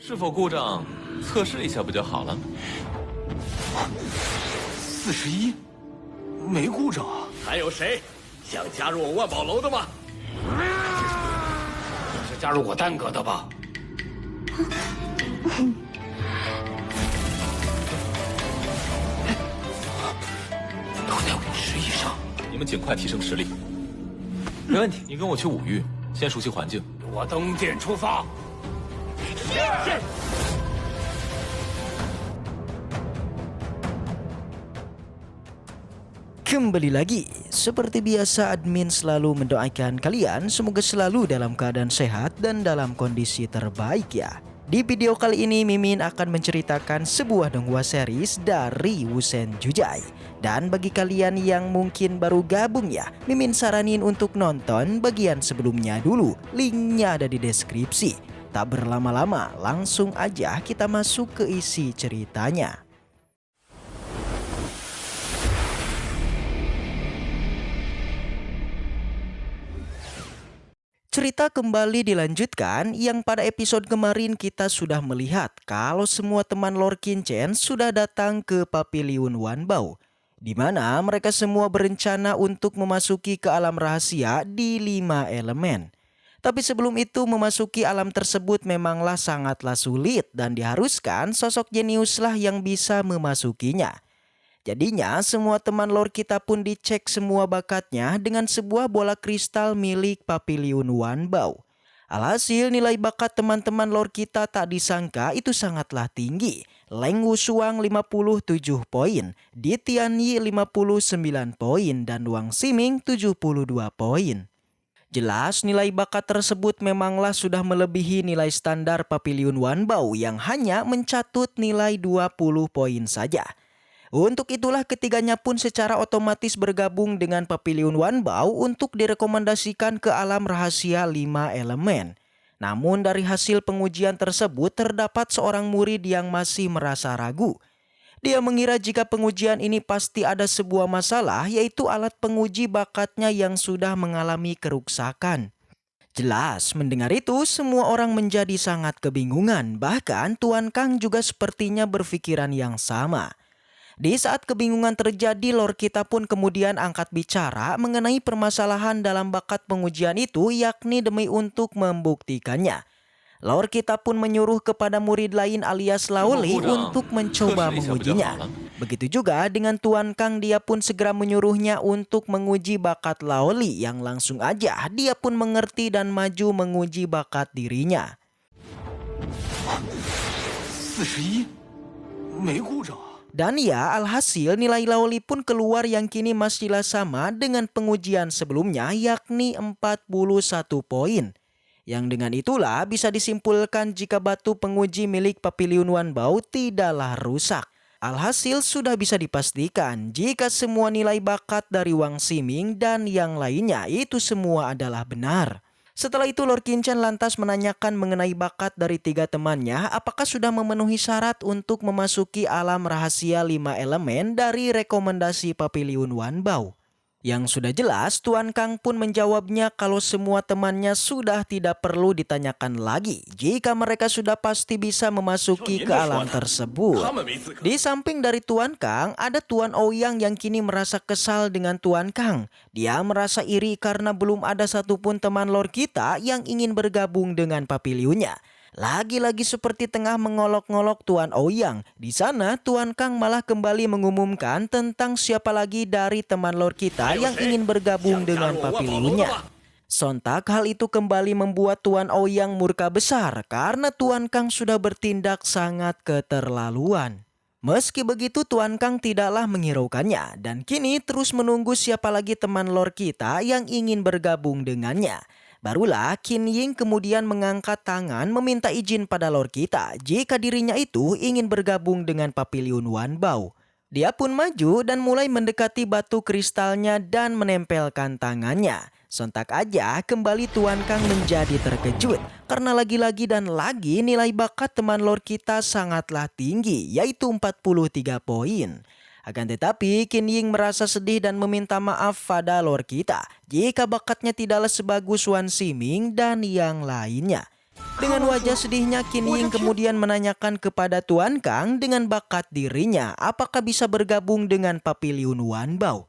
是否故障测试一下不就好了41，没故障啊！还有谁想加入我万宝楼的吗？是加入我丹阁的吧？都在50以上。你们尽快提升实力。没问题，你跟我去五域，先熟悉环境。我登殿出发。是。Kembali lagi, seperti biasa admin selalu mendoakan kalian semoga selalu dalam keadaan sehat dan dalam kondisi terbaik ya. Di video kali ini Mimin akan menceritakan sebuah donghua series dari Wusen Jujai. Dan bagi kalian yang mungkin baru gabung ya, Mimin saranin untuk nonton bagian sebelumnya dulu, linknya ada di deskripsi. Tak berlama-lama, langsung aja kita masuk ke isi ceritanya. Cerita kembali dilanjutkan yang pada episode kemarin kita sudah melihat kalau semua teman Lord Qingchen sudah datang ke Paviliun Wanbao, di mana mereka semua berencana untuk memasuki ke alam rahasia di 5 elemen. Tapi sebelum itu memasuki alam tersebut memanglah sangatlah sulit dan diharuskan sosok jeniuslah yang bisa memasukinya. Jadinya semua teman lore kita pun dicek semua bakatnya dengan sebuah bola kristal milik Paviliun Wanbao. Alhasil nilai bakat teman-teman lore kita tak disangka itu sangatlah tinggi. Leng Wushuang 57 poin, Di Tianyi 59 poin, dan Wang Ximing 72 poin. Jelas nilai bakat tersebut memanglah sudah melebihi nilai standar Paviliun Wanbao yang hanya mencatut nilai 20 poin saja. Untuk itulah ketiganya pun secara otomatis bergabung dengan Paviliun Wanbao untuk direkomendasikan ke alam rahasia 5 elemen. Namun dari hasil pengujian tersebut terdapat seorang murid yang masih merasa ragu. Dia mengira jika pengujian ini pasti ada sebuah masalah, yaitu alat penguji bakatnya yang sudah mengalami keruksakan. Jelas mendengar itu semua orang menjadi sangat kebingungan, bahkan Tuan Kang juga sepertinya berpikiran yang sama. Di saat kebingungan terjadi, lore kita pun kemudian angkat bicara mengenai permasalahan dalam bakat pengujian itu, yakni demi untuk membuktikannya. Lore kita pun menyuruh kepada murid lain alias Laoli untuk mencoba mengujinya. Begitu juga dengan Tuan Kang, dia pun segera menyuruhnya untuk menguji bakat Laoli yang langsung aja dia pun mengerti dan maju menguji bakat dirinya. 41，没故障。 Dan ya, alhasil nilai Laoli pun keluar yang kini masihlah sama dengan pengujian sebelumnya, yakni 41 poin. Yang dengan itulah bisa disimpulkan jika batu penguji milik Paviliun Wanbao tidaklah rusak. Alhasil sudah bisa dipastikan jika semua nilai bakat dari Wang Ximing dan yang lainnya itu semua adalah benar. Setelah itu Lord Qingchen lantas menanyakan mengenai bakat dari 3 temannya apakah sudah memenuhi syarat untuk memasuki alam rahasia 5 elemen dari rekomendasi Paviliun Wanbao. Yang sudah jelas Tuan Kang pun menjawabnya kalau semua temannya sudah tidak perlu ditanyakan lagi jika mereka sudah pasti bisa memasuki ke alam tersebut. Di samping dari Tuan Kang ada Tuan Ouyang yang kini merasa kesal dengan Tuan Kang. Dia merasa iri karena belum ada satupun teman lore kita yang ingin bergabung dengan Paviliunnya. Lagi-lagi seperti tengah mengolok-ngolok Tuan Ouyang. Di sana Tuan Kang malah kembali mengumumkan tentang siapa lagi dari teman lore kita yang ingin bergabung dengan Paviliunnya. Sontak hal itu kembali membuat Tuan Ouyang murka besar karena Tuan Kang sudah bertindak sangat keterlaluan. Meski begitu Tuan Kang tidaklah menghiraukannya dan kini terus menunggu siapa lagi teman lore kita yang ingin bergabung dengannya. Barulah Qin Ying kemudian mengangkat tangan meminta izin pada lore kita jika dirinya itu ingin bergabung dengan Paviliun Wanbao. Dia pun maju dan mulai mendekati batu kristalnya dan menempelkan tangannya. Sontak aja kembali Tuan Kang menjadi terkejut karena lagi-lagi dan lagi nilai bakat teman lore kita sangatlah tinggi, yaitu 43 poin. Akan tetapi Qin Ying merasa sedih dan meminta maaf pada lore kita jika bakatnya tidaklah sebagus Wang Ximing dan yang lainnya. Dengan wajah sedihnya, Qin Ying kemudian menanyakan kepada Tuan Kang dengan bakat dirinya apakah bisa bergabung dengan Papiliun Wanbao.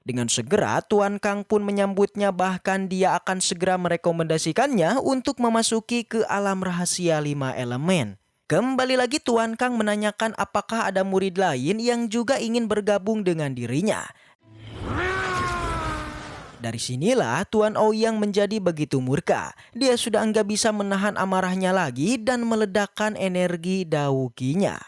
Dengan segera Tuan Kang pun menyambutnya, bahkan dia akan segera merekomendasikannya untuk memasuki ke alam rahasia 5 elemen. Kembali lagi Tuan Kang menanyakan apakah ada murid lain yang juga ingin bergabung dengan dirinya. Dari sinilah Tuan Ouyang menjadi begitu murka. Dia sudah enggak bisa menahan amarahnya lagi dan meledakkan energi Daoqinya.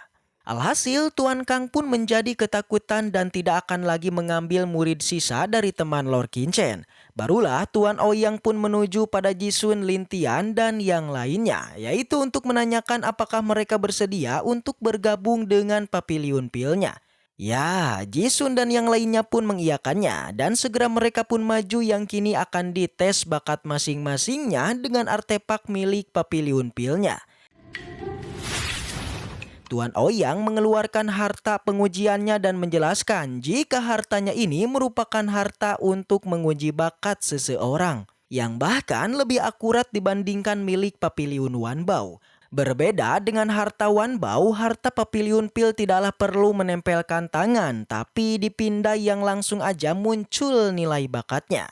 Alhasil Tuan Kang pun menjadi ketakutan dan tidak akan lagi mengambil murid sisa dari teman Lord Qingchen. Barulah Tuan Ouyang pun menuju pada Jisun, Lin Tian dan yang lainnya, yaitu untuk menanyakan apakah mereka bersedia untuk bergabung dengan Papiliun Pil-nya. Ya, Jisun dan yang lainnya pun mengiyakannya dan segera mereka pun maju yang kini akan dites bakat masing-masingnya dengan artefak milik Papiliun Pil-nya. Tuan Ouyang mengeluarkan harta pengujiannya dan menjelaskan jika hartanya ini merupakan harta untuk menguji bakat seseorang, yang bahkan lebih akurat dibandingkan milik Papiliun Wanbao. Berbeda dengan harta Wanbao, harta Papiliun Pil tidaklah perlu menempelkan tangan, tapi dipindai yang langsung aja muncul nilai bakatnya.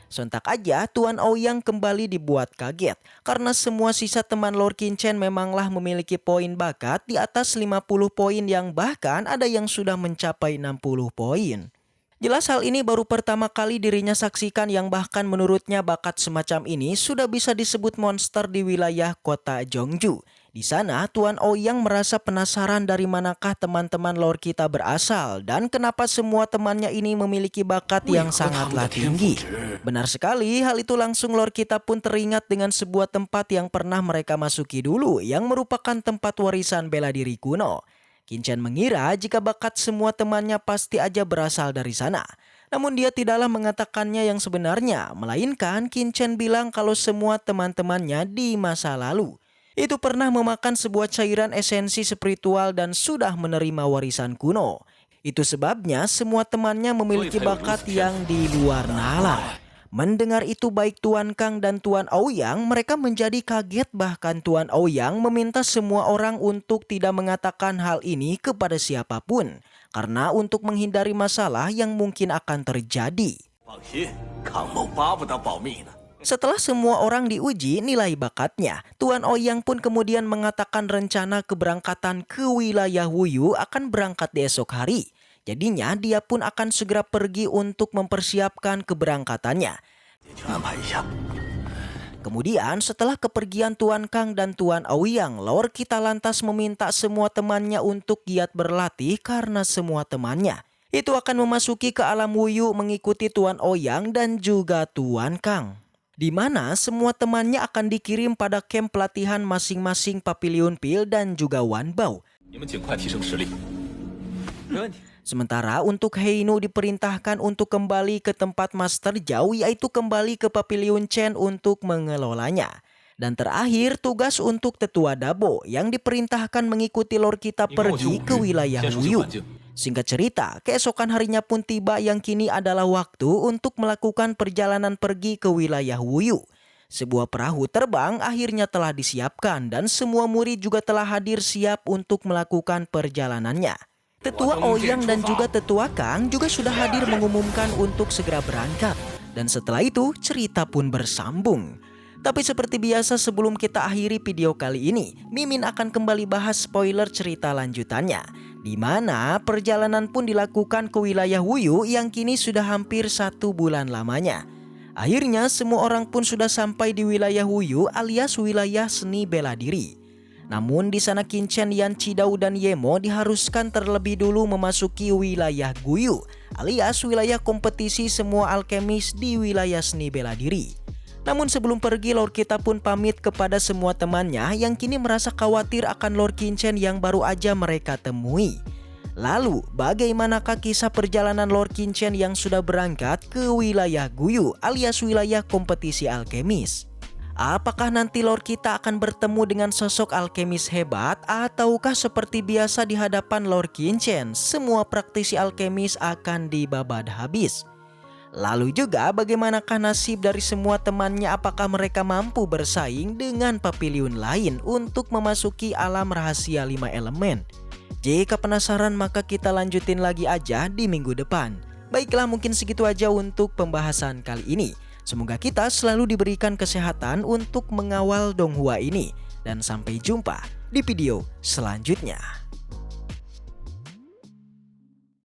Sontak aja Tuan Ouyang kembali dibuat kaget karena semua sisa teman Lord Qingchen memanglah memiliki poin bakat di atas 50 poin, yang bahkan ada yang sudah mencapai 60 poin. Jelas hal ini baru pertama kali dirinya saksikan, yang bahkan menurutnya bakat semacam ini sudah bisa disebut monster di wilayah kota Zhongju. Di sana Tuan Ouyang merasa penasaran dari manakah teman-teman Lord kita berasal dan kenapa semua temannya ini memiliki bakat yang sangatlah tinggi. Benar sekali, hal itu langsung Lord kita pun teringat dengan sebuah tempat yang pernah mereka masuki dulu, yang merupakan tempat warisan bela diri kuno. Qingchen mengira jika bakat semua temannya pasti aja berasal dari sana. Namun dia tidaklah mengatakannya yang sebenarnya, melainkan Qingchen bilang kalau semua teman-temannya di masa lalu itu pernah memakan sebuah cairan esensi spiritual dan sudah menerima warisan kuno. Itu sebabnya semua temannya memiliki bakat yang di luar nalar. Mendengar itu baik Tuan Kang dan Tuan Ouyang mereka menjadi kaget, bahkan Tuan Ouyang meminta semua orang untuk tidak mengatakan hal ini kepada siapapun karena untuk menghindari masalah yang mungkin akan terjadi. Setelah semua orang diuji nilai bakatnya, Tuan Ouyang pun kemudian mengatakan rencana keberangkatan ke wilayah Wuyu akan berangkat di esok hari. Jadinya dia pun akan segera pergi untuk mempersiapkan keberangkatannya. Kemudian setelah kepergian Tuan Kang dan Tuan Ouyang, Lord kita lantas meminta semua temannya untuk giat berlatih karena semua temannya itu akan memasuki ke alam Wuyu mengikuti Tuan Ouyang dan juga Tuan Kang, di mana semua temannya akan dikirim pada camp pelatihan masing-masing Papiliun Pil dan juga Wanbao. Sementara untuk Heinu diperintahkan untuk kembali ke tempat Master Zhao, yaitu kembali ke Papiliun Chen untuk mengelolanya. Dan terakhir tugas untuk Tetua Dabo yang diperintahkan mengikuti Lord kita pergi ke wilayah Wuyu. Singkat cerita, keesokan harinya pun tiba yang kini adalah waktu untuk melakukan perjalanan pergi ke wilayah Wuyu. Sebuah perahu terbang akhirnya telah disiapkan dan semua murid juga telah hadir siap untuk melakukan perjalanannya. Tetua Ouyang dan juga Tetua Kang juga sudah hadir mengumumkan untuk segera berangkat. Dan setelah itu cerita pun bersambung. Tapi seperti biasa sebelum kita akhiri video kali ini, Mimin akan kembali bahas spoiler cerita lanjutannya, di mana perjalanan pun dilakukan ke wilayah Wuyu yang kini sudah hampir 1 bulan lamanya. Akhirnya semua orang pun sudah sampai di wilayah Wuyu alias wilayah seni bela diri. Namun di sana Qingchen, Yan Qidao dan Yemo diharuskan terlebih dulu memasuki wilayah Guyu alias wilayah kompetisi semua alkemis di wilayah seni bela diri. Namun sebelum pergi, Lord kita pun pamit kepada semua temannya yang kini merasa khawatir akan Lord Qingchen yang baru aja mereka temui. Lalu bagaimanakah kisah perjalanan Lord Qingchen yang sudah berangkat ke wilayah Guyu alias wilayah kompetisi alkemis? Apakah nanti Lord kita akan bertemu dengan sosok alkemis hebat, ataukah seperti biasa di hadapan Lord Qingchen semua praktisi alkemis akan dibabat habis? Lalu juga bagaimanakah nasib dari semua temannya, apakah mereka mampu bersaing dengan Papiliun lain untuk memasuki alam rahasia 5 elemen? Jika penasaran maka kita lanjutin lagi aja di minggu depan. Baiklah, mungkin segitu aja untuk pembahasan kali ini. Semoga kita selalu diberikan kesehatan untuk mengawal Donghua ini. Dan sampai jumpa di video selanjutnya.